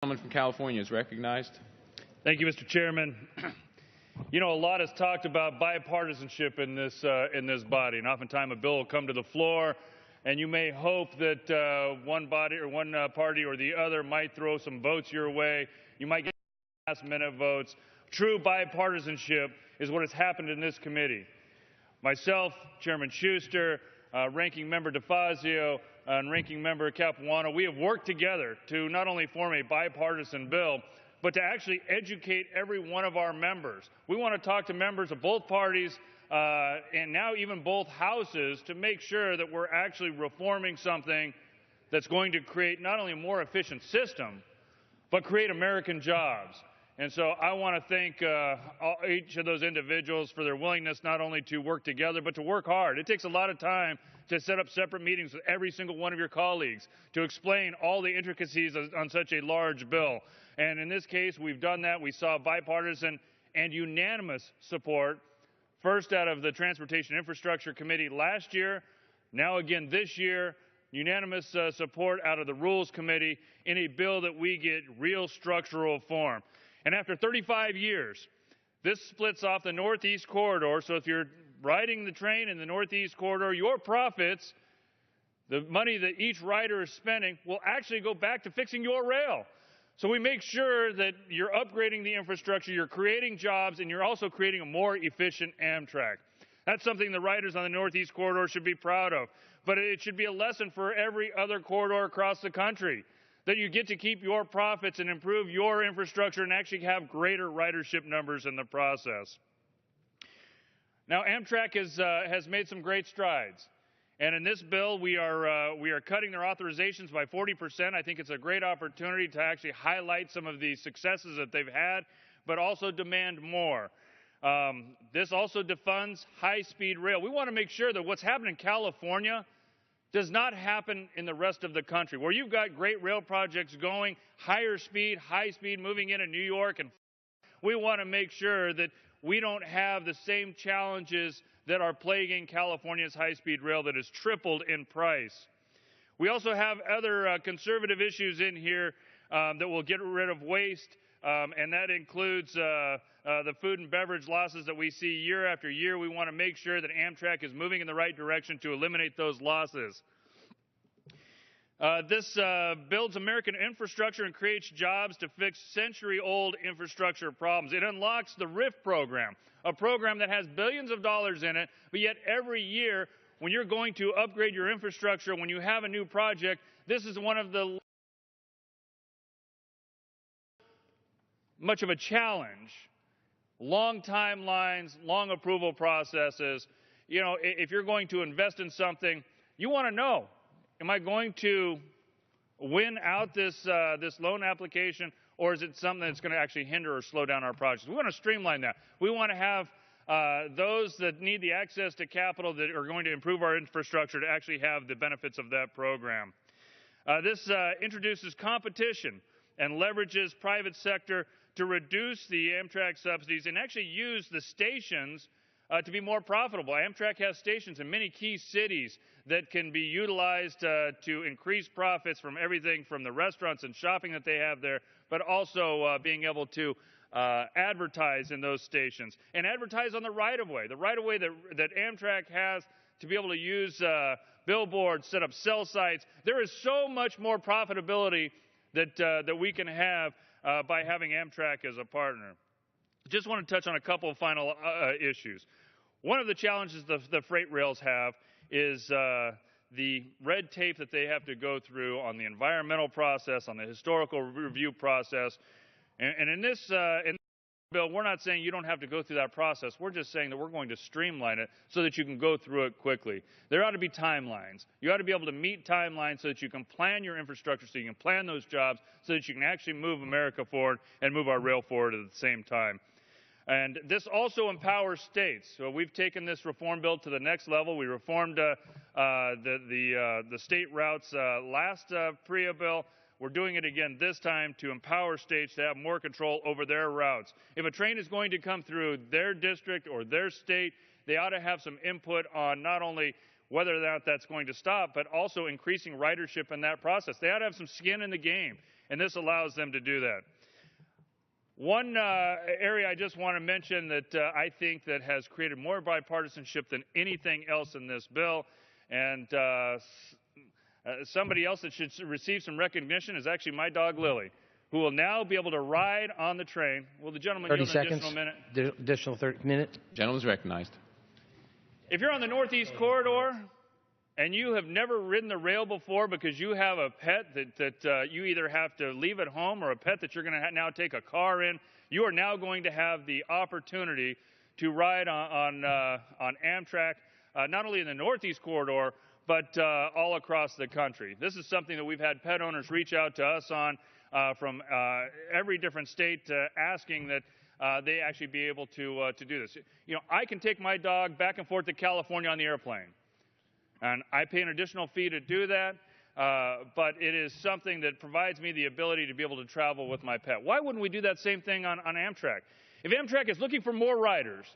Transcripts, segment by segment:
The gentleman from California is recognized. Thank you, Mr. Chairman. You know, a lot is talked about bipartisanship in this body, and oftentimes a bill will come to the floor, and you may hope that one party or the other might throw some votes your way. You might get last-minute votes. True bipartisanship is what has happened in this committee. Myself, Chairman Schuster, Ranking Member DeFazio, and Ranking Member Capuano, we have worked together to not only form a bipartisan bill, but to actually educate every one of our members. We want to talk to members of both parties and now even both houses to make sure that we're actually reforming something that's going to create not only a more efficient system, but create American jobs. And so I want to thank each of those individuals for their willingness not only to work together, but to work hard. It takes a lot of time to set up separate meetings with every single one of your colleagues to explain all the intricacies on such a large bill. And in this case, we've done that. We saw bipartisan and unanimous support, first out of the Transportation Infrastructure Committee last year, now again this year, unanimous support out of the Rules Committee in a bill that we get real structural reform. And after 35 years, this splits off the Northeast Corridor. So if you're riding the train in the Northeast Corridor, your profits, the money that each rider is spending, will actually go back to fixing your rail. So we make sure that you're upgrading the infrastructure, you're creating jobs, and you're also creating a more efficient Amtrak. That's something the riders on the Northeast Corridor should be proud of. But it should be a lesson for every other corridor across the country, that you get to keep your profits and improve your infrastructure and actually have greater ridership numbers in the process. Now, Amtrak has made some great strides. And in this bill, we are cutting their authorizations by 40%. I think it's a great opportunity to actually highlight some of the successes that they've had, but also demand more. This also defunds high-speed rail. We want to make sure that what's happening in California does not happen in the rest of the country, where you've got great rail projects going, higher speed, high speed moving into New York. And we want to make sure that we don't have the same challenges that are plaguing California's high-speed rail that has tripled in price. We also have other conservative issues in here that will get rid of waste, and that includes the food and beverage losses that we see year after year. We want to make sure that Amtrak is moving in the right direction to eliminate those losses. This builds American infrastructure and creates jobs to fix century-old infrastructure problems. It unlocks the RIF program, a program that has billions of dollars in it, but yet every year when you're going to upgrade your infrastructure, when you have a new project, this is one of the much of a challenge. Long timelines, long approval processes. You know, if you're going to invest in something, you want to know, am I going to win out this loan application, or is it something that's going to actually hinder or slow down our projects? We want to streamline that. We want to have those that need the access to capital that are going to improve our infrastructure to actually have the benefits of that program. This introduces competition and leverages private sector to reduce the Amtrak subsidies and actually use the stations to be more profitable. Amtrak has stations in many key cities that can be utilized to increase profits from everything from the restaurants and shopping that they have there, but also being able to advertise in those stations and advertise on the right-of-way. The right-of-way that Amtrak has to be able to use billboards, set up cell sites. There is so much more profitability that we can have by having Amtrak as a partner. Just want to touch on a couple of final issues. One of the challenges the freight rails have is the red tape that they have to go through on the environmental process, on the historical review process. And in this bill, we're not saying you don't have to go through that process. We're just saying that we're going to streamline it so that you can go through it quickly. There ought to be timelines. You ought to be able to meet timelines so that you can plan your infrastructure, so you can plan those jobs, so that you can actually move America forward and move our rail forward at the same time. And this also empowers states. So we've taken this reform bill to the next level. We reformed the state routes last PRRIA bill. We're doing it again this time to empower states to have more control over their routes. If a train is going to come through their district or their state, they ought to have some input on not only whether or not that's going to stop, but also increasing ridership in that process. They ought to have some skin in the game. and this allows them to do that. One area I just want to mention that I think that has created more bipartisanship than anything else in this bill, and somebody else that should receive some recognition is actually my dog Lily, who will now be able to ride on the train. Will the gentleman yield an additional minute? Additional minute. Gentleman's recognized. If you're on the Northeast Corridor and you have never ridden the rail before because you have a pet that you either have to leave at home or a pet that you're going to now take a car in, you are now going to have the opportunity to ride on Amtrak, not only in the Northeast Corridor, but all across the country. This is something that we've had pet owners reach out to us on from every different state asking that they actually be able to do this. You know, I can take my dog back and forth to California on the airplane, and I pay an additional fee to do that, but it is something that provides me the ability to be able to travel with my pet. Why wouldn't we do that same thing on Amtrak? If Amtrak is looking for more riders,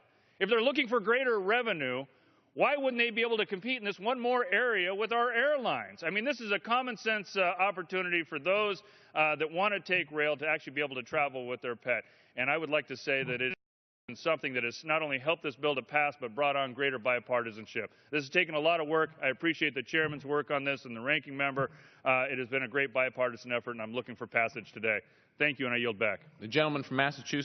if they're looking for greater revenue, why wouldn't they be able to compete in this one more area with our airlines? I mean, this is a common sense opportunity for those that want to take rail to actually be able to travel with their pet. And I would like to say that it is something that has not only helped this bill to pass, but brought on greater bipartisanship. This has taken a lot of work. I appreciate the chairman's work on this and the ranking member. It has been a great bipartisan effort, and I'm looking for passage today. Thank you, and I yield back. The gentleman from Massachusetts.